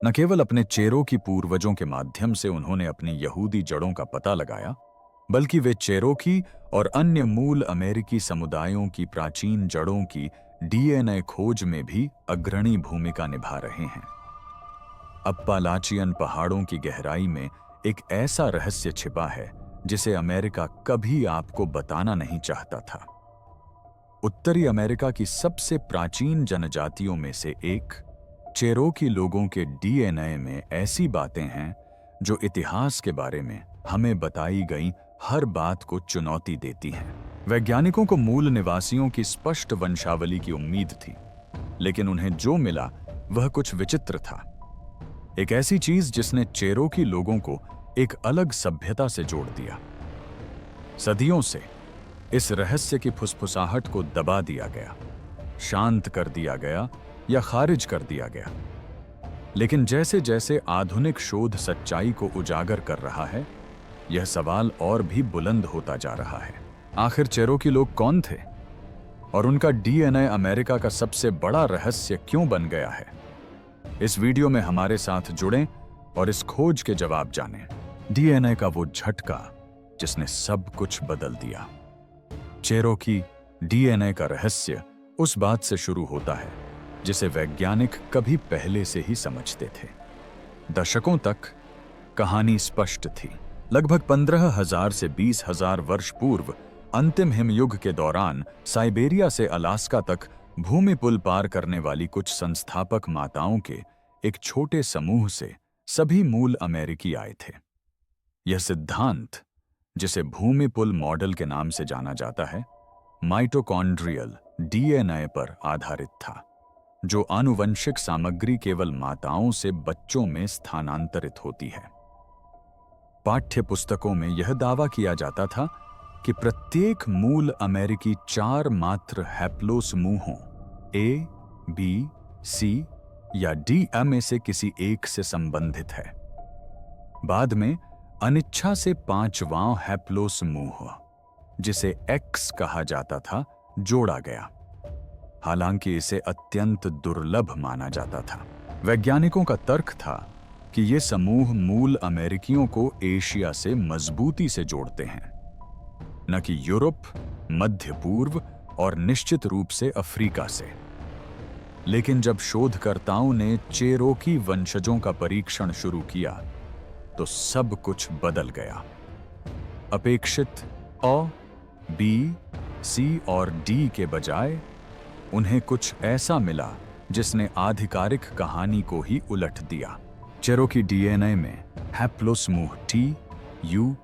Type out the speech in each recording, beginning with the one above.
न केवल अपने चेरोकी पूर्वजों के माध्यम से उन्होंने अपनी यहूदी जड़ों का पता लगाया, बल्कि वे चेरोकी और अन्य मूल अमेरिकी समुदायों की प्राचीन जड़ों की डीएनए खोज में भी अग्रणी भूमिका निभा रहे हैं। अप्पालाचियन पहाड़ों की गहराई में एक ऐसा रहस्य छिपा है जिसे अमेरिका कभी आपको बताना नहीं चाहता था। उत्तरी अमेरिका की सबसे प्राचीन जनजातियों में से एक चेरोकी लोगों के डीएनए में ऐसी बातें हैं जो इतिहास के बारे में हमें बताई गई हर बात को चुनौती देती हैं। वैज्ञानिकों को मूल निवासियों की स्पष्ट वंशावली की उम्मीद थी, लेकिन उन्हें जो मिला वह कुछ विचित्र था। एक ऐसी चीज जिसने चेरोकी लोगों को एक अलग सभ्यता से जोड़ दिया। सदियों से इस रहस्य की फुसफुसाहट को दबा दिया गया, शांत कर दिया गया या खारिज कर दिया गया। लेकिन जैसे जैसे आधुनिक शोध सच्चाई को उजागर कर रहा है, यह सवाल और भी बुलंद होता जा रहा है। आखिर चेरोकी लोग कौन थे और उनका डीएनए अमेरिका का सबसे बड़ा रहस्य क्यों बन गया है? इस वीडियो में हमारे साथ जुड़ें और इस खोज के जवाब जानें। डीएनए का वो झटका जिसने सब कुछ बदल दिया। चेरोकी डीएनए का रहस्य उस बात से शुरू होता है जिसे वैज्ञानिक कभी पहले से ही समझते थे। दशकों तक कहानी स्पष्ट थी। लगभग 15,000 से 20,000 वर्ष पूर्व अंतिम हिमयुग के दौरान साइबेरिया से अलास्का तक भूमि पुल पार करने वाली कुछ संस्थापक माताओं के एक छोटे समूह से सभी मूल अमेरिकी आए थे। यह सिद्धांत, जिसे भूमि पुल मॉडल के नाम से जाना जाता है, माइटोकॉन्ड्रियल डीएनए पर आधारित था, जो आनुवंशिक सामग्री केवल माताओं से बच्चों में स्थानांतरित होती है। पाठ्य पुस्तकों में यह दावा किया जाता था कि प्रत्येक मूल अमेरिकी 4 मात्र हैप्लो समूहों ए, बी, सी या डी में से किसी एक से संबंधित है। बाद में अनिच्छा से 5वां हैप्लो समूह, जिसे एक्स कहा जाता था, जोड़ा गया। हालांकि इसे अत्यंत दुर्लभ माना जाता था। वैज्ञानिकों का तर्क था कि ये समूह मूल अमेरिकियों को एशिया से मजबूती से जोड़ते हैं, न कि यूरोप, मध्य पूर्व और निश्चित रूप से अफ्रीका से। लेकिन जब शोधकर्ताओं ने चेरोकी वंशजों का परीक्षण शुरू किया तो सब कुछ बदल गया। अपेक्षित अ, बी, सी और डी के बजाय उन्हें कुछ ऐसा मिला जिसने आधिकारिक कहानी को ही उलट दिया। चेरोकी डीएनए में हैप्लो समूह टी, यू,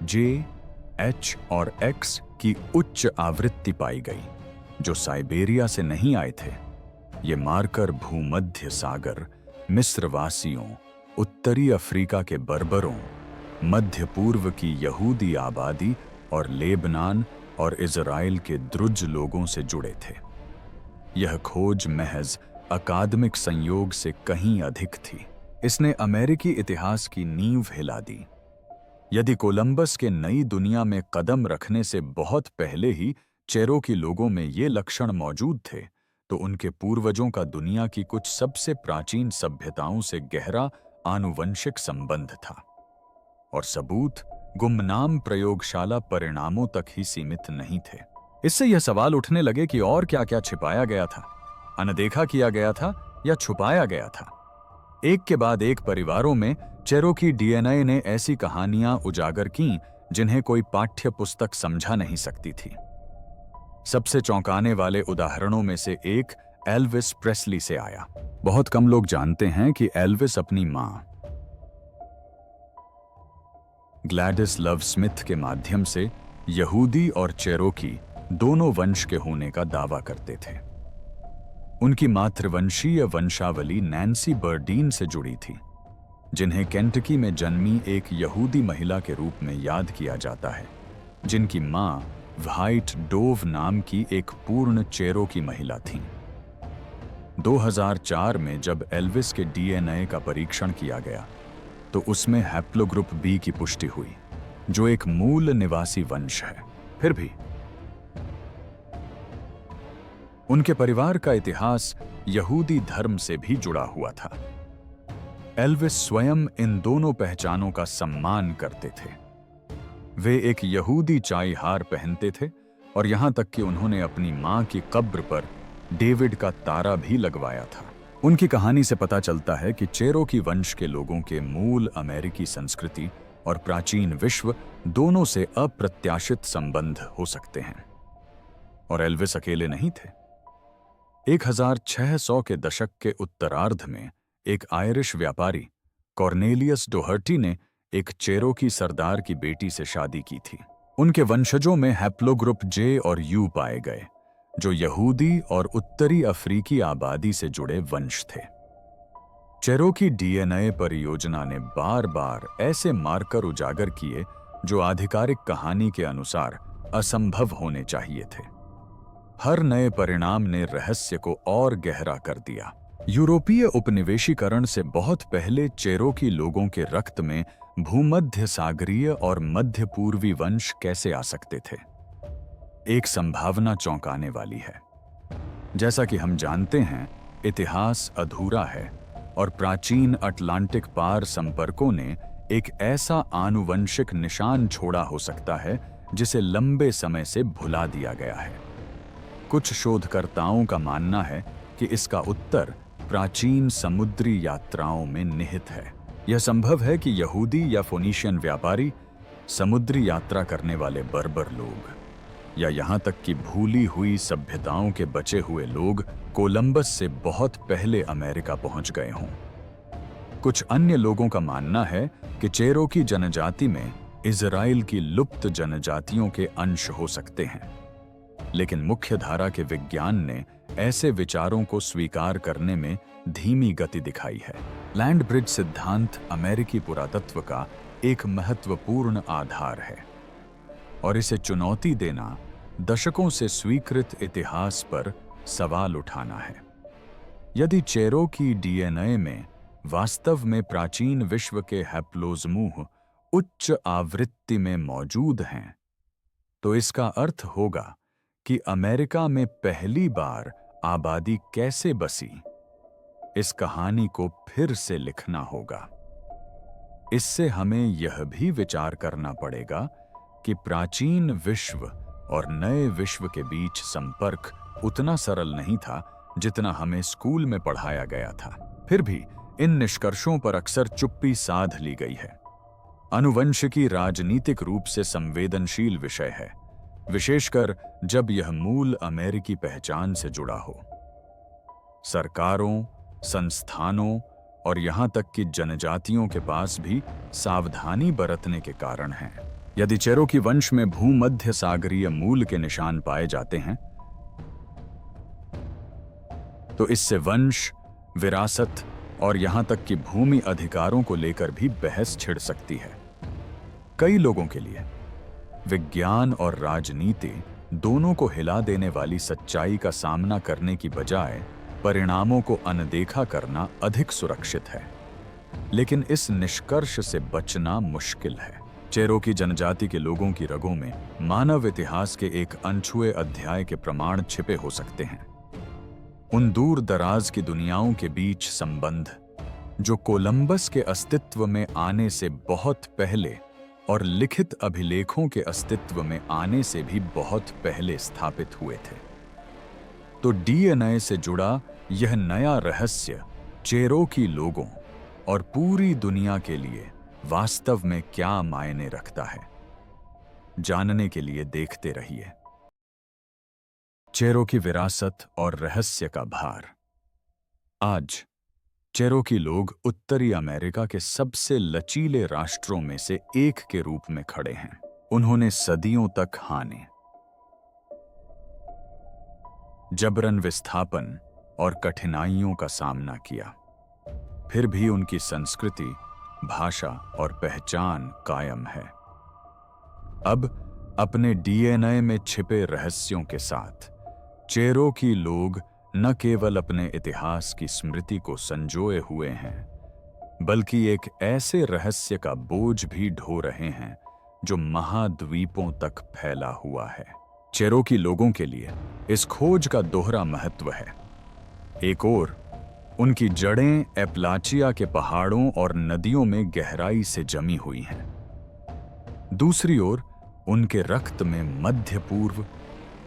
जे, एच और एक्स की उच्च आवृत्ति पाई गई, जो साइबेरिया से नहीं आए थे। ये मार्कर भूमध्य सागर, मिस्रवासियों, उत्तरी अफ्रीका के बर्बरों, मध्य पूर्व की यहूदी आबादी और लेबनान और इजराइल के द्रुज लोगों से जुड़े थे। यह खोज महज अकादमिक संयोग से कहीं अधिक थी। इसने अमेरिकी इतिहास की नींव हिला दी। यदि कोलंबस के नई दुनिया में कदम रखने से बहुत पहले ही चेरोकी लोगों में ये लक्षण मौजूद थे, तो उनके पूर्वजों का दुनिया की कुछ सबसे प्राचीन सभ्यताओं से गहरा आनुवंशिक संबंध था। और सबूत गुमनाम प्रयोगशाला परिणामों तक ही सीमित नहीं थे। इससे यह सवाल उठने लगे कि और क्या-क्या छिपाया गया था, अनदेखा किया गया था या छुपाया गया था। एक के बाद एक परिवारों में चेरोकी डीएनए ने ऐसी कहानियां उजागर की जिन्हें कोई पाठ्य पुस्तक समझा नहीं सकती थी। सबसे चौंकाने वाले उदाहरणों में से एक एल्विस प्रेस्ली से आया। बहुत कम लोग जानते हैं कि एल्विस अपनी मां ग्लैडिस लव स्मिथ के माध्यम से यहूदी और चेरोकी दोनों वंश के होने का दावा करते थे। उनकी मातृवंशीय वंशावली नैन्सी बर्डीन से जुड़ी थी, जिन्हें केंटकी में जन्मी एक यहूदी महिला के रूप में याद किया जाता है, जिनकी मां व्हाइट डोव नाम की एक पूर्ण चेरोकी महिला थी। 2004 में जब एल्विस के डीएनए का परीक्षण किया गया तो उसमें हैप्लोग्रुप बी की पुष्टि हुई, जो एक मूल निवासी वंश है। फिर भी उनके परिवार का इतिहास यहूदी धर्म से भी जुड़ा हुआ था। एल्विस स्वयं इन दोनों पहचानों का सम्मान करते थे। वे एक यहूदी चाई हार पहनते थे और यहां तक कि उन्होंने अपनी मां की कब्र पर डेविड का तारा भी लगवाया था। उनकी कहानी से पता चलता है कि चेरोकी वंश के लोगों के मूल अमेरिकी संस्कृति और प्राचीन विश्व दोनों से अप्रत्याशित संबंध हो सकते हैं। और एल्विस अकेले नहीं थे। 1600 के दशक के उत्तरार्ध में एक आयरिश व्यापारी कॉर्नेलियस डोहर्टी ने एक चेरोकी सरदार की बेटी से शादी की थी। उनके वंशजों में हैप्लोग्रुप जे और यू पाए गए, जो यहूदी और उत्तरी अफ्रीकी आबादी से जुड़े वंश थे। चेरोकी डीएनए परियोजना ने बार बार ऐसे मार्कर उजागर किए जो आधिकारिक कहानी के अनुसार असंभव होने चाहिए थे। हर नए परिणाम ने रहस्य को और गहरा कर दिया। यूरोपीय उपनिवेशीकरण से बहुत पहले चेरोकी लोगों के रक्त में भूमध्य सागरीय और मध्य पूर्वी वंश कैसे आ सकते थे? एक संभावना चौंकाने वाली है। जैसा कि हम जानते हैं, इतिहास अधूरा है और प्राचीन अटलांटिक पार संपर्कों ने एक ऐसा आनुवंशिक निशान छोड़ा हो सकता है जिसे लंबे समय से भुला दिया गया है। कुछ शोधकर्ताओं का मानना है कि इसका उत्तर प्राचीन समुद्री यात्राओं में निहित है। यह संभव है कि यहूदी या फोनीशियन व्यापारी, समुद्री यात्रा करने वाले बर्बर लोग, या यहां तक कि भूली हुई सभ्यताओं के बचे हुए लोग कोलंबस से बहुत पहले अमेरिका पहुंच गए हों। कुछ अन्य लोगों का मानना है कि चेरोकी जनजाति में इजराइल की लुप्त जनजातियों के अंश हो सकते हैं, लेकिन मुख्य धारा के विज्ञान ने ऐसे विचारों को स्वीकार करने में धीमी गति दिखाई है। लैंड ब्रिज सिद्धांत अमेरिकी पुरातत्व का एक महत्वपूर्ण आधार है और इसे चुनौती देना दशकों से स्वीकृत इतिहास पर सवाल उठाना है। यदि चेरोकी डीएनए में वास्तव में प्राचीन विश्व के हैप्लोसमूह उच्च आवृत्ति में मौजूद हैं, तो इसका अर्थ होगा कि अमेरिका में पहली बार आबादी कैसे बसी। इस कहानी को फिर से लिखना होगा। इससे हमें यह भी विचार करना पड़ेगा कि प्राचीन विश्व और नए विश्व के बीच संपर्क उतना सरल नहीं था जितना हमें स्कूल में पढ़ाया गया था। फिर भी इन निष्कर्षों पर अक्सर चुप्पी साध ली गई है। आनुवंशिकी राजनीतिक रूप से संवेदनशील विषय है, विशेषकर जब यह मूल अमेरिकी पहचान से जुड़ा हो। सरकारों, संस्थानों और यहां तक कि जनजातियों के पास भी सावधानी बरतने के कारण हैं। यदि चेरोकी वंश में भूमध्य सागरीय मूल के निशान पाए जाते हैं, तो इससे वंश, विरासत और यहां तक कि भूमि अधिकारों को लेकर भी बहस छिड़ सकती है। कई लोगों के लिए विज्ञान और राजनीति दोनों को हिला देने वाली सच्चाई का सामना करने की बजाय परिणामों को अनदेखा करना अधिक सुरक्षित है, लेकिन इस निष्कर्ष से बचना मुश्किल है। चेरोकी जनजाति के लोगों की रगों में मानव इतिहास के एक अनछुए अध्याय के प्रमाण छिपे हो सकते हैं। उन दूर दराज की दुनियाओं के बीच संबंध जो कोलंबस के अस्तित्व में आने से बहुत पहले और लिखित अभिलेखों के अस्तित्व में आने से भी बहुत पहले स्थापित हुए थे। तो डीएनए से जुड़ा यह नया रहस्य चेरोकी लोगों और पूरी दुनिया के लिए वास्तव में क्या मायने रखता है, जानने के लिए देखते रहिए। चेरोकी विरासत और रहस्य का भार। आज चेरोकी लोग उत्तरी अमेरिका के सबसे लचीले राष्ट्रों में से एक के रूप में खड़े हैं। उन्होंने सदियों तक हाने, जबरन विस्थापन और कठिनाइयों का सामना किया, फिर भी उनकी संस्कृति, भाषा और पहचान कायम है। अब अपने डीएनए में छिपे रहस्यों के साथ चेरोकी लोग न केवल अपने इतिहास की स्मृति को संजोए हुए हैं, बल्कि एक ऐसे रहस्य का बोझ भी ढो रहे हैं जो महाद्वीपों तक फैला हुआ है। चेरोकी लोगों के लिए इस खोज का दोहरा महत्व है। एक ओर उनकी जड़ें एपलाचिया के पहाड़ों और नदियों में गहराई से जमी हुई हैं। दूसरी ओर उनके रक्त में मध्य पूर्व,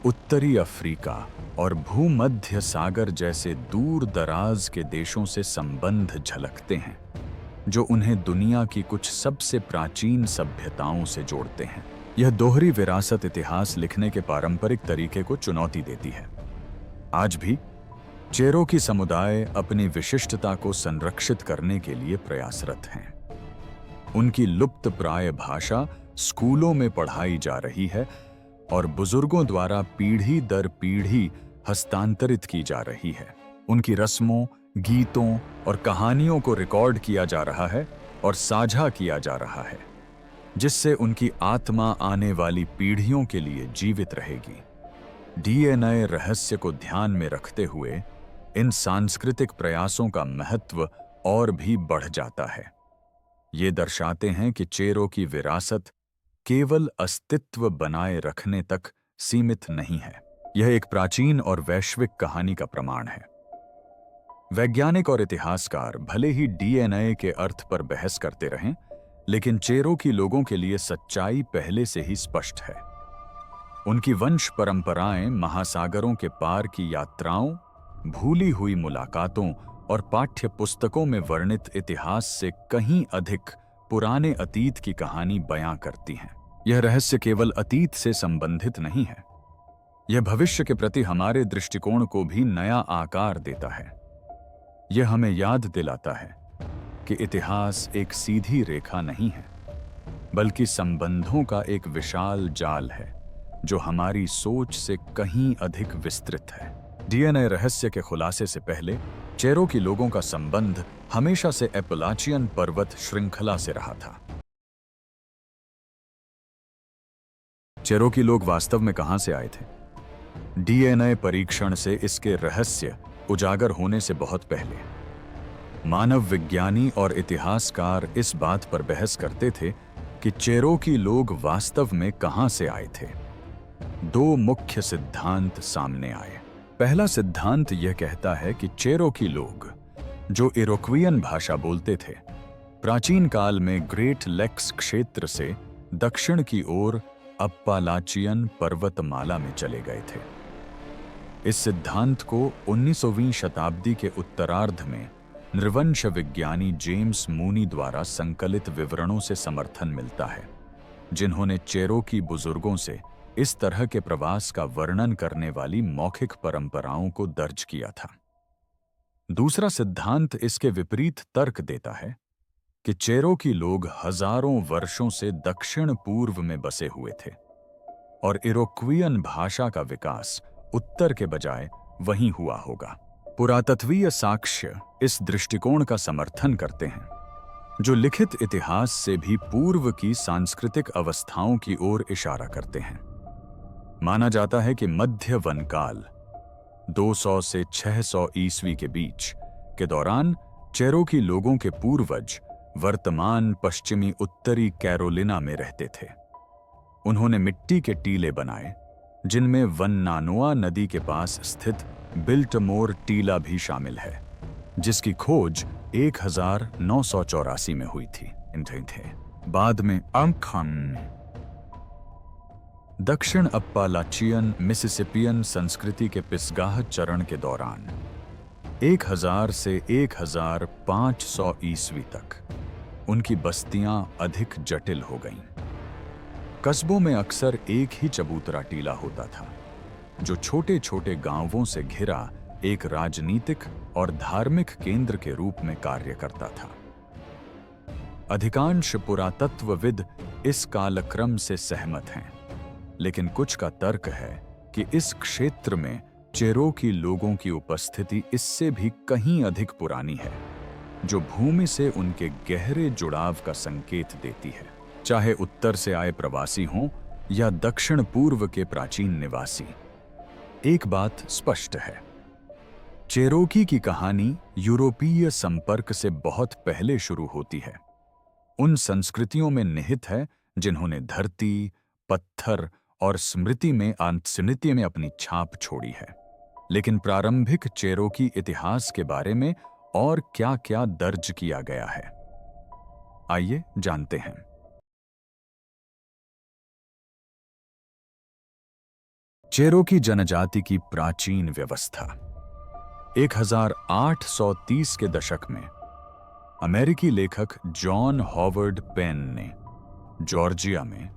उत्तरी अफ्रीका और भूमध्य सागर जैसे दूर दराज के देशों से संबंध झलकते हैं, जो उन्हें दुनिया की कुछ सबसे प्राचीन सभ्यताओं से जोड़ते हैं। यह दोहरी विरासत इतिहास लिखने के पारंपरिक तरीके को चुनौती देती है। आज भी चेरोकी समुदाय अपनी विशिष्टता को संरक्षित करने के लिए प्रयासरत हैं। उनकी लुप्तप्राय भाषा स्कूलों में पढ़ाई जा रही है और बुजुर्गों द्वारा पीढ़ी दर पीढ़ी हस्तांतरित की जा रही है। उनकी रस्मों, गीतों और कहानियों को रिकॉर्ड किया जा रहा है और साझा किया जा रहा है, जिससे उनकी आत्मा आने वाली पीढ़ियों के लिए जीवित रहेगी। डीएनए रहस्य को ध्यान में रखते हुए इन सांस्कृतिक प्रयासों का महत्व और भी बढ़ जाता है। ये दर्शाते हैं कि चेरो की विरासत केवल अस्तित्व बनाए रखने तक सीमित नहीं है, यह एक प्राचीन और वैश्विक कहानी का प्रमाण है। वैज्ञानिक और इतिहासकार भले ही डीएनए के अर्थ पर बहस करते रहें, लेकिन चेरोकी लोगों के लिए सच्चाई पहले से ही स्पष्ट है। उनकी वंश परंपराएं महासागरों के पार की यात्राओं, भूली हुई मुलाकातों और पाठ्य पुस्तकों में वर्णित इतिहास से कहीं अधिक पुराने अतीत की कहानी बयां करती हैं। यह रहस्य केवल अतीत से संबंधित नहीं है, यह भविष्य के प्रति हमारे दृष्टिकोण को भी नया आकार देता है। यह हमें याद दिलाता है कि इतिहास एक सीधी रेखा नहीं है, बल्कि संबंधों का एक विशाल जाल है जो हमारी सोच से कहीं अधिक विस्तृत है। डीएनए रहस्य के खुलासे से पहले चेरोकी लोगों का संबंध हमेशा से एपलाचियन पर्वत श्रृंखला से रहा था। चेरोकी लोग वास्तव में कहां से आए थे? डीएनए परीक्षण से इसके रहस्य उजागर होने से बहुत पहले मानव विज्ञानी और इतिहासकार इस बात पर बहस करते थे कि चेरोकी लोग वास्तव में कहां से आए थे। दो मुख्य सिद्धांत सामने आए। पहला सिद्धांत यह कहता है कि चेरोकी लोग, जो इरोक्वियन भाषा बोलते थे, प्राचीन काल में ग्रेट लेक्स क्षेत्र से दक्षिण की ओर अप्पालाचियन पर्वतमाला में चले गए थे। इस सिद्धांत को 19वीं शताब्दी के उत्तरार्ध में नृवंश विज्ञानी जेम्स मूनी द्वारा संकलित विवरणों से समर्थन मिलता है, जिन्होंने चेरोकी बुजुर्गों से इस तरह के प्रवास का वर्णन करने वाली मौखिक परंपराओं को दर्ज किया था। दूसरा सिद्धांत इसके विपरीत तर्क देता है कि चेरोकी लोग हजारों वर्षों से दक्षिण पूर्व में बसे हुए थे और इरोक्वियन भाषा का विकास उत्तर के बजाय वहीं हुआ होगा। पुरातत्वीय साक्ष्य इस दृष्टिकोण का समर्थन करते हैं, जो लिखित इतिहास से भी पूर्व की सांस्कृतिक अवस्थाओं की ओर इशारा करते हैं। माना जाता है कि मध्य वनकाल 200 से 600 ईस्वी के बीच के दौरान चेरोकी लोगों के पूर्वज वर्तमान पश्चिमी उत्तरी कैरोलिना में रहते थे। उन्होंने मिट्टी के टीले बनाए, जिनमें वन्नानोआ नदी के पास स्थित बिल्टमोर टीला भी शामिल है, जिसकी खोज 1984 में हुई थी। बाद में दक्षिण अप्पालाचियन मिसिसिपियन संस्कृति के पिसगाह चरण के दौरान 1000 से 1500 ईस्वी तक उनकी बस्तियां अधिक जटिल हो गईं। कस्बों में अक्सर एक ही चबूतरा टीला होता था, जो छोटे छोटे गांवों से घिरा एक राजनीतिक और धार्मिक केंद्र के रूप में कार्य करता था। अधिकांश पुरातत्वविद इस कालक्रम से सहमत हैं, लेकिन कुछ का तर्क है कि इस क्षेत्र में चेरोकी लोगों की उपस्थिति इससे भी कहीं अधिक पुरानी है, जो भूमि से उनके गहरे जुड़ाव का संकेत देती है। चाहे उत्तर से आए प्रवासी हों या दक्षिण पूर्व के प्राचीन निवासी, एक बात स्पष्ट है, चेरोकी की कहानी यूरोपीय संपर्क से बहुत पहले शुरू होती है। उन संस्कृतियों में निहित है जिन्होंने धरती, पत्थर और स्मृति में अपनी छाप छोड़ी है। लेकिन प्रारंभिक चेरोकी इतिहास के बारे में और क्या-क्या दर्ज किया गया है, आइए जानते हैं। चेरोकी जनजाति की प्राचीन व्यवस्था। 1830 के दशक में अमेरिकी लेखक जॉन हॉवर्ड पेन ने जॉर्जिया में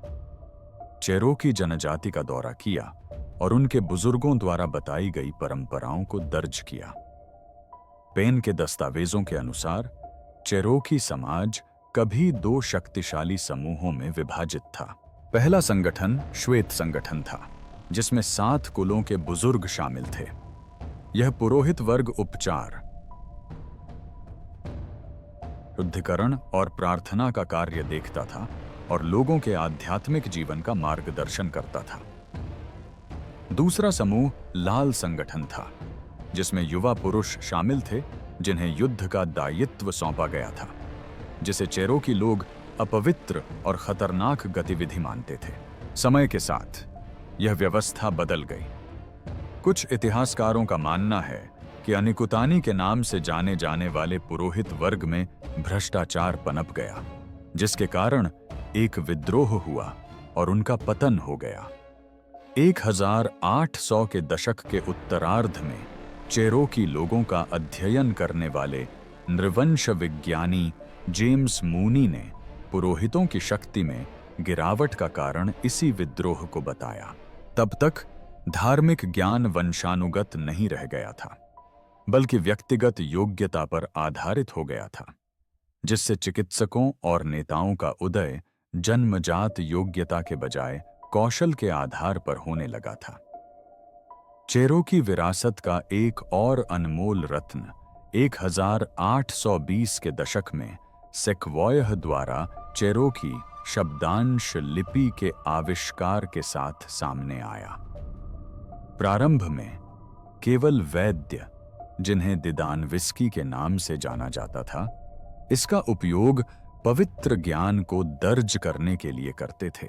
चेरोकी जनजाति का दौरा किया और उनके बुजुर्गों द्वारा बताई गई परंपराओं को दर्ज किया। पेन के दस्तावेजों के अनुसार चेरोकी समाज कभी दो शक्तिशाली समूहों में विभाजित था। पहला संगठन श्वेत संगठन था, जिसमें 7 कुलों के बुजुर्ग शामिल थे। यह पुरोहित वर्ग उपचार, शुद्धिकरण और प्रार्थना का कार्य देखता था और लोगों के आध्यात्मिक जीवन का मार्गदर्शन करता था। दूसरा समूह लाल संगठन था, जिसमें युवा पुरुष शामिल थे जिन्हें युद्ध का दायित्व सौंपा गया था, जिसे चेरोकी लोग अपवित्र और खतरनाक गतिविधि मानते थे। समय के साथ यह व्यवस्था बदल गई। कुछ इतिहासकारों का मानना है कि अनिकुतानी के नाम से जाने जाने वाले पुरोहित वर्ग में भ्रष्टाचार पनप गया, जिसके कारण एक विद्रोह हुआ और उनका पतन हो गया। 1800 के दशक के उत्तरार्ध में चेरोकी लोगों का अध्ययन करने वाले नृवंश विज्ञानी जेम्स मूनी ने पुरोहितों की शक्ति में गिरावट का कारण इसी विद्रोह को बताया। तब तक धार्मिक ज्ञान वंशानुगत नहीं रह गया था, बल्कि व्यक्तिगत योग्यता पर आधारित हो गया था, जिससे चिकित्सकों और नेताओं का उदय जन्मजात योग्यता के बजाय कौशल के आधार पर होने लगा था। चेरोकी विरासत का एक और अनमोल रत्न 1820 के दशक में सेक्वॉयह द्वारा चेरोकी शब्दांश लिपि के आविष्कार के साथ सामने आया। प्रारंभ में केवल वैद्य, जिन्हें दिदानविस्की के नाम से जाना जाता था, इसका उपयोग पवित्र ज्ञान को दर्ज करने के लिए करते थे,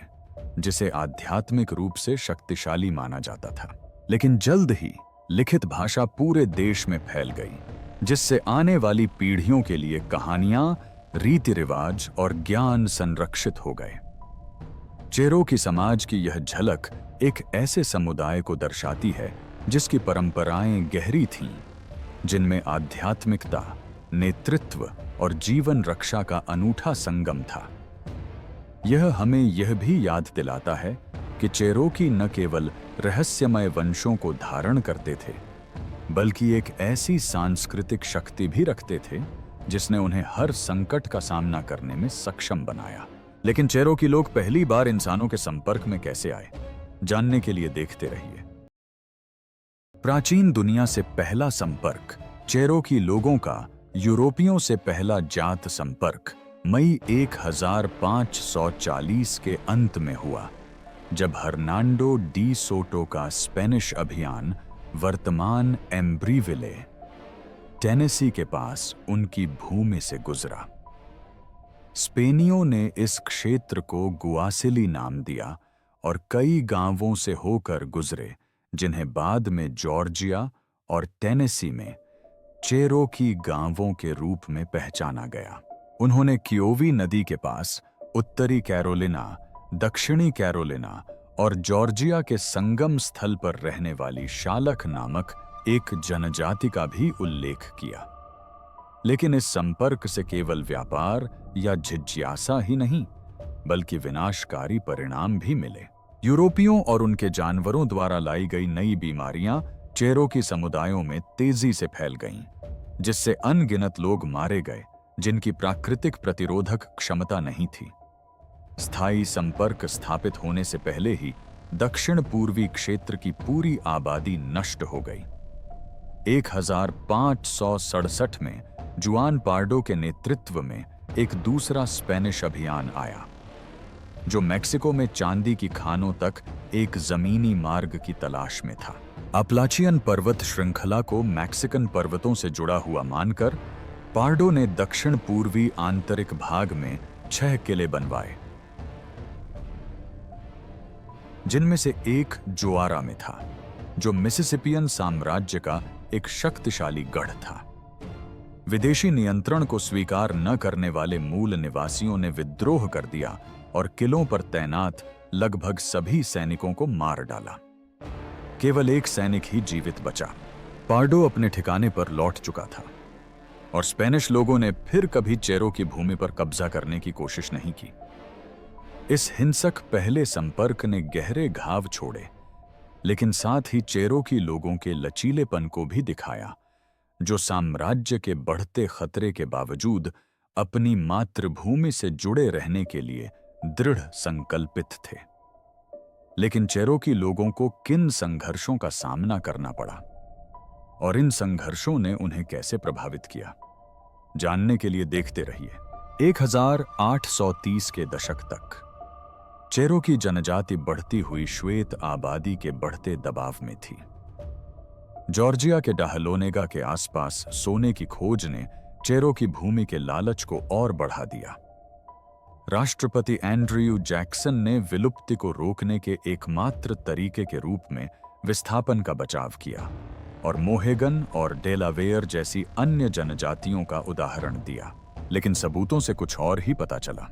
जिसे आध्यात्मिक रूप से शक्तिशाली माना जाता था। लेकिन जल्द ही लिखित भाषा पूरे देश में फैल गई, जिससे आने वाली पीढ़ियों के लिए कहानियां, रीति रिवाज और ज्ञान संरक्षित हो गए। चेरोकी समाज की यह झलक एक ऐसे समुदाय को दर्शाती है जिसकी परंपराएं गहरी थीं, जिनमें आध्यात्मिकता, नेतृत्व और जीवन रक्षा का अनूठा संगम था। यह हमें यह भी याद दिलाता है कि चेरोकी न केवल रहस्यमय वंशों को धारण करते थे, बल्कि एक ऐसी सांस्कृतिक शक्ति भी रखते थे जिसने उन्हें हर संकट का सामना करने में सक्षम बनाया। लेकिन चेरोकी लोग पहली बार इंसानों के संपर्क में कैसे आए, जानने के लिए देखते रहिए। प्राचीन दुनिया से पहला संपर्क। चेरोकी लोगों का यूरोपियों से पहला जात संपर्क मई 1540 के अंत में हुआ, जब हर्नांडो डी सोटो का स्पेनिश अभियान वर्तमान एम्ब्रीविले, टेनेसी के पास उनकी भूमि से गुजरा। स्पेनियों ने इस क्षेत्र को गुआसिली नाम दिया और कई गांवों से होकर गुजरे, जिन्हें बाद में जॉर्जिया और टेनेसी में चेरोकी गांवों के रूप में पहचाना गया। उन्होंने कियोवी नदी के पास उत्तरी कैरोलिना, दक्षिणी कैरोलिना और जॉर्जिया के संगम स्थल पर रहने वाली शालक नामक एक जनजाति का भी उल्लेख किया। लेकिन इस संपर्क से केवल व्यापार या जिज्ञासा ही नहीं, बल्कि विनाशकारी परिणाम भी मिले। यूरोपियों और उनके जानवरों द्वारा लाई गई नई बीमारियां चेरोकी समुदायों में तेजी से फैल गईं, जिससे अनगिनत लोग मारे गए जिनकी प्राकृतिक प्रतिरोधक क्षमता नहीं थी। स्थायी संपर्क स्थापित होने से पहले ही दक्षिण पूर्वी क्षेत्र की पूरी आबादी नष्ट हो गई। 1567 में जुआन पार्डो के नेतृत्व में एक दूसरा स्पेनिश अभियान आया, जो मेक्सिको में चांदी की खानों तक एक जमीनी मार्ग की तलाश में था। अपलाचियन पर्वत श्रृंखला को मैक्सिकन पर्वतों से जुड़ा हुआ मानकर पार्डो ने दक्षिण पूर्वी आंतरिक भाग में 6 किले बनवाए, जिनमें से एक जोआरा में था, जो मिसिसिपियन साम्राज्य का एक शक्तिशाली गढ़ था। विदेशी नियंत्रण को स्वीकार न करने वाले मूल निवासियों ने विद्रोह कर दिया और किलों पर तैनात लगभग सभी सैनिकों को मार डाला। केवल एक सैनिक ही जीवित बचा। पार्डो अपने ठिकाने पर लौट चुका था और स्पेनिश लोगों ने फिर कभी चेरो की भूमि पर कब्जा करने की कोशिश नहीं की। इस हिंसक पहले संपर्क ने गहरे घाव छोड़े, लेकिन साथ ही चेरो की लोगों के लचीलेपन को भी दिखाया, जो साम्राज्य के बढ़ते खतरे के बावजूद अपनी मातृभूमि से जुड़े रहने के लिए दृढ़ संकल्पित थे। लेकिन चेरोकी लोगों को किन संघर्षों का सामना करना पड़ा और इन संघर्षों ने उन्हें कैसे प्रभावित किया, जानने के लिए देखते रहिए। 1830 के दशक तक चेरोकी जनजाति बढ़ती हुई श्वेत आबादी के बढ़ते दबाव में थी। जॉर्जिया के डाहलोनेगा के आसपास सोने की खोज ने चेरोकी भूमि के लालच को और बढ़ा दिया। राष्ट्रपति एंड्रयू जैक्सन ने विलुप्ति को रोकने के एकमात्र तरीके के रूप में विस्थापन का बचाव किया और मोहेगन और डेलावेयर जैसी अन्य जनजातियों का उदाहरण दिया, लेकिन सबूतों से कुछ और ही पता चला।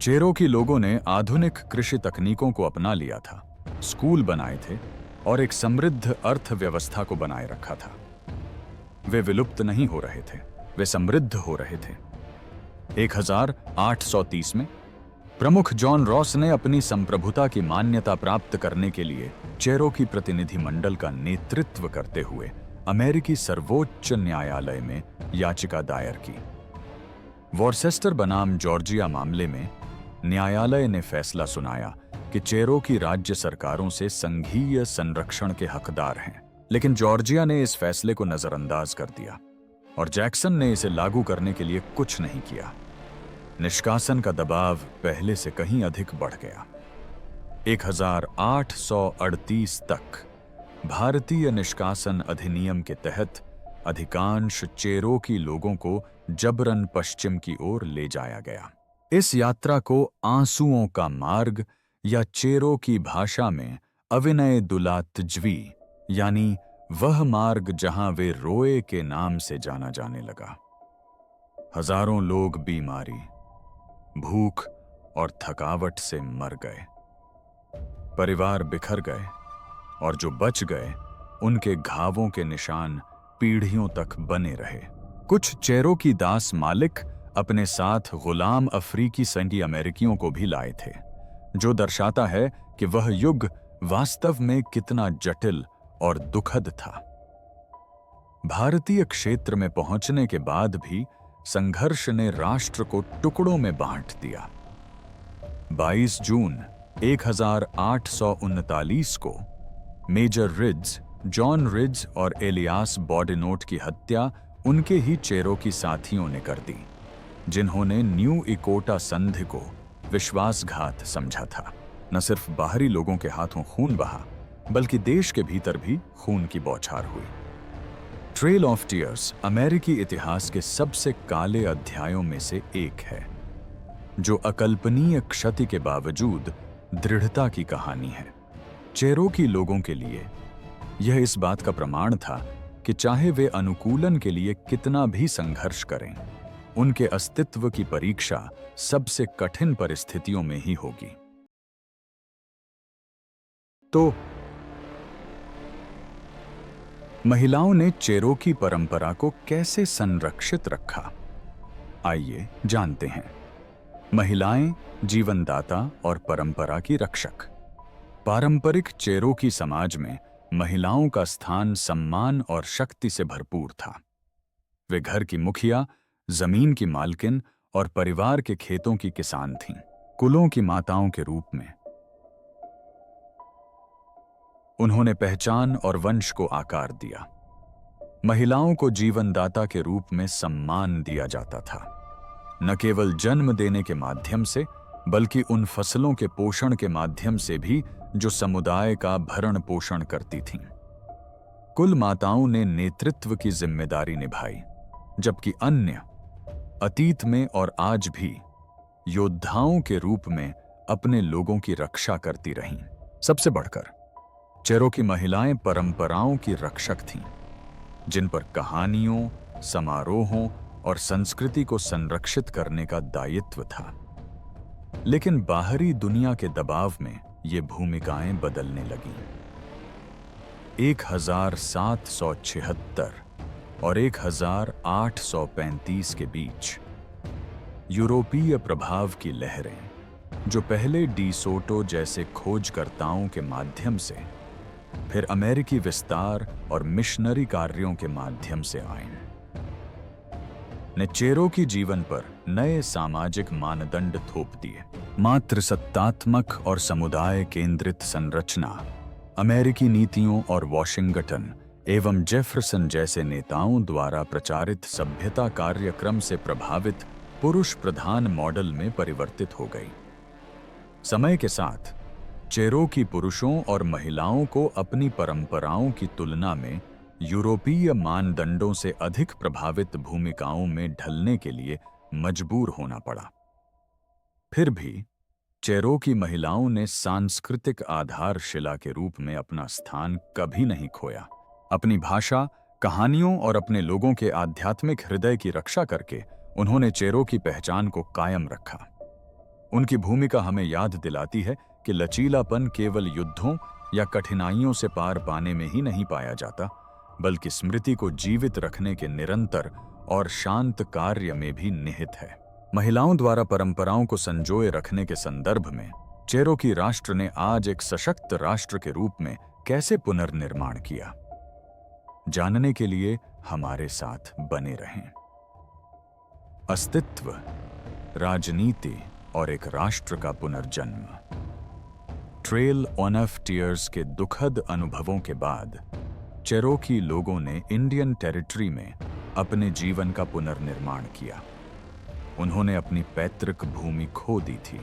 चेरोकी लोगों ने आधुनिक कृषि तकनीकों को अपना लिया था, स्कूल बनाए थे और एक समृद्ध अर्थव्यवस्था को बनाए रखा था। वे विलुप्त नहीं हो रहे थे, वे समृद्ध हो रहे थे। 1830 में प्रमुख जॉन रॉस ने अपनी संप्रभुता की मान्यता प्राप्त करने के लिए चेरोकी प्रतिनिधि मंडल का नेतृत्व करते हुए अमेरिकी सर्वोच्च न्यायालय में याचिका दायर की। वॉर्सेस्टर बनाम जॉर्जिया मामले में न्यायालय ने फैसला सुनाया कि चेरोकी राज्य सरकारों से संघीय संरक्षण के हकदार हैं, लेकिन जॉर्जिया ने इस फैसले को नजरअंदाज कर दिया और जैक्सन ने इसे लागू करने के लिए कुछ नहीं किया। निष्कासन का दबाव पहले से कहीं अधिक बढ़ गया। 1838 तक भारतीय निष्कासन अधिनियम के तहत अधिकांश चेरोकी लोगों को जबरन पश्चिम की ओर ले जाया गया। इस यात्रा को आंसुओं का मार्ग या चेरोकी भाषा में अविनय दुलात्ज्वी, यानी वह मार्ग जहां वे रोए के नाम से जाना जाने लगा। हजारों लोग बीमारी, भूख और थकावट से मर गए। परिवार बिखर गए और जो बच गए उनके घावों के निशान पीढ़ियों तक बने रहे। कुछ चेरोकी दास मालिक अपने साथ गुलाम अफ्रीकी सैन्य अमेरिकियों को भी लाए थे, जो दर्शाता है कि वह युग वास्तव में कितना जटिल और दुखद था। भारतीय क्षेत्र में पहुंचने के बाद भी संघर्ष ने राष्ट्र को टुकड़ों में बांट दिया। 22 जून 1839 को मेजर रिड्ज, जॉन रिड्ज और एलियास बॉडेनोट की हत्या उनके ही चेरोकी साथियों ने कर दी, जिन्होंने न्यू इकोटा संधि को विश्वासघात समझा था। न सिर्फ बाहरी लोगों के हाथों खून बहा, बल्कि देश के भीतर भी खून की बौछार हुई। ट्रेल ऑफ टीयर्स अमेरिकी इतिहास के सबसे काले अध्यायों में से एक है, जो अकल्पनीय क्षति के बावजूद दृढ़ता की कहानी है। चेरोकी लोगों के लिए यह इस बात का प्रमाण था कि चाहे वे अनुकूलन के लिए कितना भी संघर्ष करें, उनके अस्तित्व की परीक्षा सबसे कठिन परिस्थितियों में ही होगी। तो महिलाओं ने चेरोकी परंपरा को कैसे संरक्षित रखा, आइए जानते हैं। महिलाएं जीवनदाता और परंपरा की रक्षक। पारंपरिक चेरोकी समाज में महिलाओं का स्थान सम्मान और शक्ति से भरपूर था। वे घर की मुखिया, जमीन की मालकिन और परिवार के खेतों की किसान थीं। कुलों की माताओं के रूप में उन्होंने पहचान और वंश को आकार दिया। महिलाओं को जीवनदाता के रूप में सम्मान दिया जाता था, न केवल जन्म देने के माध्यम से, बल्कि उन फसलों के पोषण के माध्यम से भी जो समुदाय का भरण पोषण करती थीं। कुल माताओं ने नेतृत्व की जिम्मेदारी निभाई, जबकि अन्य अतीत में और आज भी योद्धाओं के रूप में अपने लोगों की रक्षा करती रहीं। सबसे बढ़कर चेरोकी महिलाएं परंपराओं की रक्षक थीं, जिन पर कहानियों, समारोहों और संस्कृति को संरक्षित करने का दायित्व था। लेकिन बाहरी दुनिया के दबाव में ये भूमिकाएं बदलने लगीं। 1776 और 1835 के बीच यूरोपीय प्रभाव की लहरें, जो पहले डी सोटो जैसे खोजकर्ताओं के माध्यम से, फिर अमेरिकी विस्तार और मिशनरी कार्यों के माध्यम से आईं, ने चेरोकी जीवन पर नए सामाजिक मानदंड थोप दिए। मातृसत्तात्मक और समुदाय केंद्रित संरचना, अमेरिकी नीतियों और वॉशिंगटन एवं जेफरसन जैसे नेताओं द्वारा प्रचारित सभ्यता कार्यक्रम से प्रभावित पुरुष प्रधान मॉडल में परिवर्तित हो गई। समय के साथ चेरोकी पुरुषों और महिलाओं को अपनी परंपराओं की तुलना में यूरोपीय मानदंडों से अधिक प्रभावित भूमिकाओं में ढलने के लिए मजबूर होना पड़ा। फिर भी चेरोकी महिलाओं ने सांस्कृतिक आधारशिला के रूप में अपना स्थान कभी नहीं खोया। अपनी भाषा, कहानियों और अपने लोगों के आध्यात्मिक हृदय की रक्षा करके उन्होंने चेरोकी पहचान को कायम रखा। उनकी भूमिका हमें याद दिलाती है कि लचीलापन केवल युद्धों या कठिनाइयों से पार पाने में ही नहीं पाया जाता, बल्कि स्मृति को जीवित रखने के निरंतर और शांत कार्य में भी निहित है। महिलाओं द्वारा परंपराओं को संजोए रखने के संदर्भ में चेरोकी राष्ट्र ने आज एक सशक्त राष्ट्र के रूप में कैसे पुनर्निर्माण किया, जानने के लिए हमारे साथ बने रहें। अस्तित्व, राजनीति और एक राष्ट्र का पुनर्जन्म। ट्रेल ऑफ टीयर्स के दुखद अनुभवों के बाद चेरोकी लोगों ने इंडियन टेरिटरी में अपने जीवन का पुनर्निर्माण किया। उन्होंने अपनी पैतृक भूमि खो दी थी,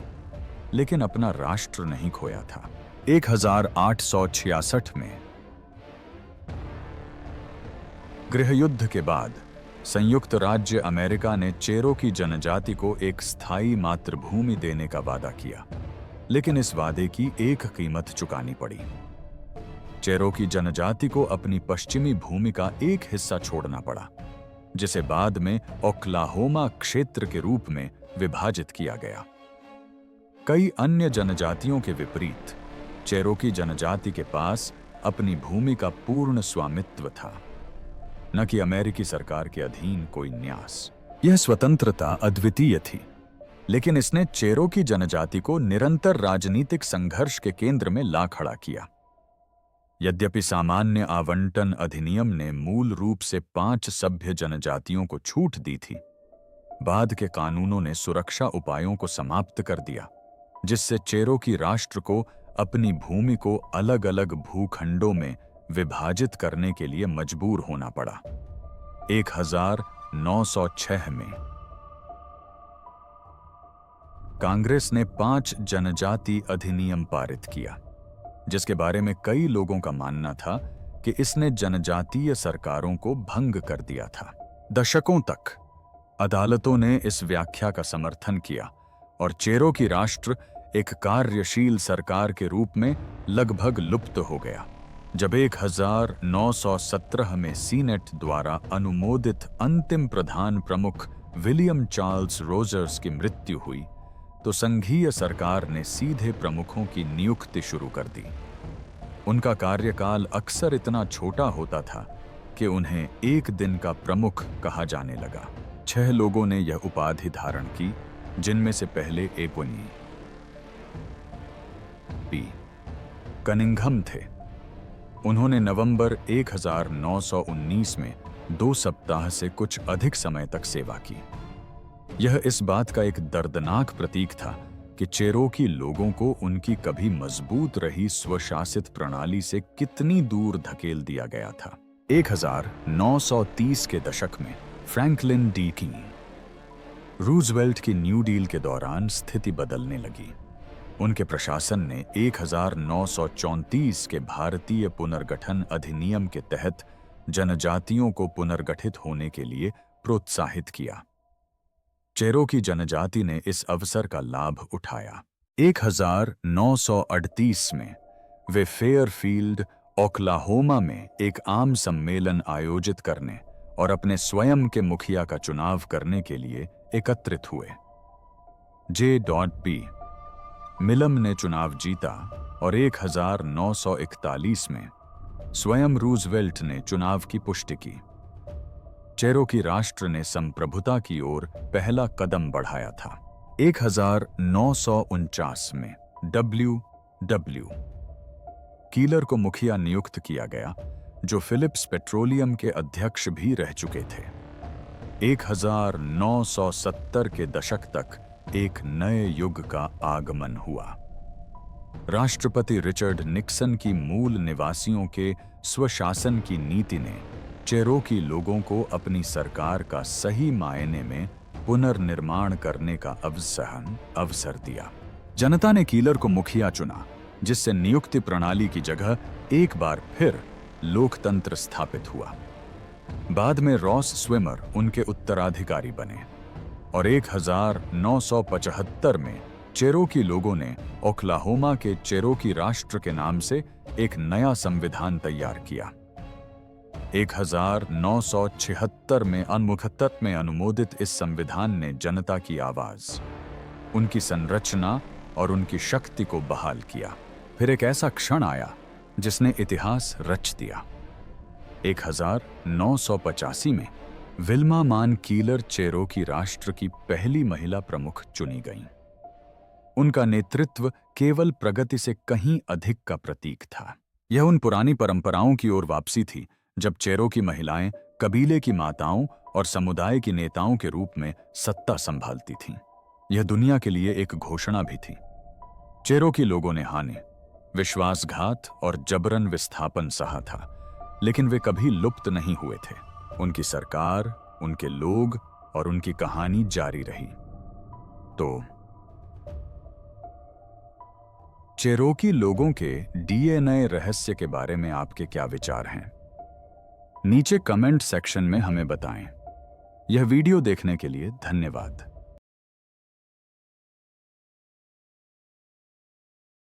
लेकिन अपना राष्ट्र नहीं खोया था। 1866 में गृहयुद्ध के बाद संयुक्त राज्य अमेरिका ने चेरोकी जनजाति को एक स्थायी मातृभूमि देने का वादा किया, लेकिन इस वादे की एक कीमत चुकानी पड़ी। चेरोकी जनजाति को अपनी पश्चिमी भूमि का एक हिस्सा छोड़ना पड़ा, जिसे बाद में ओक्लाहोमा क्षेत्र के रूप में विभाजित किया गया। कई अन्य जनजातियों के विपरीत चेरोकी जनजाति के पास अपनी भूमि का पूर्ण स्वामित्व था, न कि अमेरिकी सरकार के अधीन कोई न्यास। यह स्वतंत्रता अद्वितीय थी, लेकिन इसने चेरोकी जनजाति को निरंतर राजनीतिक संघर्ष के केंद्र में ला खड़ा किया। यद्यपि सामान्य आवंटन अधिनियम ने मूल रूप से 5 सभ्य जनजातियों को छूट दी थी, बाद के कानूनों ने सुरक्षा उपायों को समाप्त कर दिया, जिससे चेरोकी राष्ट्र को अपनी भूमि को अलग अलग भूखंडों में विभाजित करने के लिए मजबूर होना पड़ा। 1906 में कांग्रेस ने 5 जनजाति अधिनियम पारित किया, जिसके बारे में कई लोगों का मानना था कि इसने जनजातीय सरकारों को भंग कर दिया था। दशकों तक अदालतों ने इस व्याख्या का समर्थन किया और चेरोकी राष्ट्र एक कार्यशील सरकार के रूप में लगभग लुप्त हो गया। जब 1917 में सीनेट द्वारा अनुमोदित अंतिम प्रधान प्रमुख विलियम चार्ल्स रोजर्स की मृत्यु हुई, तो संघीय सरकार ने सीधे प्रमुखों की नियुक्ति शुरू कर दी। उनका कार्यकाल अक्सर इतना छोटा होता था कि उन्हें एक दिन का प्रमुख कहा जाने लगा। 6 लोगों ने यह उपाधि धारण की, जिनमें से पहले एपोनी पी कनिंघम थे। उन्होंने नवंबर 1919 में 2 सप्ताह से कुछ अधिक समय तक सेवा की। यह इस बात का एक दर्दनाक प्रतीक था कि चेरोकी लोगों को उनकी कभी मजबूत रही स्वशासित प्रणाली से कितनी दूर धकेल दिया गया था। 1930 के दशक में फ्रैंकलिन डी की रूजवेल्ट की न्यू डील के दौरान स्थिति बदलने लगी। उनके प्रशासन ने 1934 के भारतीय पुनर्गठन अधिनियम के तहत जनजातियों को पुनर्गठित होने के लिए प्रोत्साहित किया। चेरोकी जनजाति ने इस अवसर का लाभ उठाया। 1938 में वे फेयरफील्ड, ओक्लाहोमा में एक आम सम्मेलन आयोजित करने और अपने स्वयं के मुखिया का चुनाव करने के लिए एकत्रित हुए। J.P. मिलम ने चुनाव जीता और 1941 में स्वयं रूजवेल्ट ने चुनाव की पुष्टि की। चेरोकी राष्ट्र ने संप्रभुता की ओर पहला कदम बढ़ाया था। 1949 में W. कीलर को मुखिया नियुक्त किया गया, जो फिलिप्स पेट्रोलियम के अध्यक्ष भी रह चुके थे। 1970 के दशक तक एक नए युग का आगमन हुआ। राष्ट्रपति रिचर्ड निक्सन की मूल निवासियों के स्वशासन की नीति ने चेरोकी लोगों को अपनी सरकार का सही मायने में पुनर्निर्माण करने का अवसर दिया। जनता ने कीलर को मुखिया चुना, जिससे नियुक्ति प्रणाली की जगह एक बार फिर लोकतंत्र स्थापित हुआ। बाद में रॉस स्विमर उनके उत्तराधिकारी बने और 1975 में चेरोकी लोगों ने ओक्लाहोमा के चेरोकी राष्ट्र के नाम से एक नया संविधान तैयार किया। 1976 में अनुमोदित इस संविधान ने जनता की आवाज, उनकी संरचना और उनकी शक्ति को बहाल किया। फिर एक ऐसा क्षण आया जिसने इतिहास रच दिया। 1985 में विल्मा मान कीलर चेरोकी राष्ट्र की पहली महिला प्रमुख चुनी गईं। उनका नेतृत्व केवल प्रगति से कहीं अधिक का प्रतीक था। यह उन पुरानी परंपराओं की ओर वापसी थी जब चेरोकी महिलाएं कबीले की माताओं और समुदाय की नेताओं के रूप में सत्ता संभालती थीं। यह दुनिया के लिए एक घोषणा भी थी। चेरोकी लोगों ने हानि, विश्वासघात और जबरन विस्थापन सहा था, लेकिन वे कभी लुप्त नहीं हुए थे। उनकी सरकार, उनके लोग और उनकी कहानी जारी रही। तो चेरोकी लोगों के डीएनए रहस्य के बारे में आपके क्या विचार हैं? नीचे कमेंट सेक्शन में हमें बताएं। यह वीडियो देखने के लिए धन्यवाद।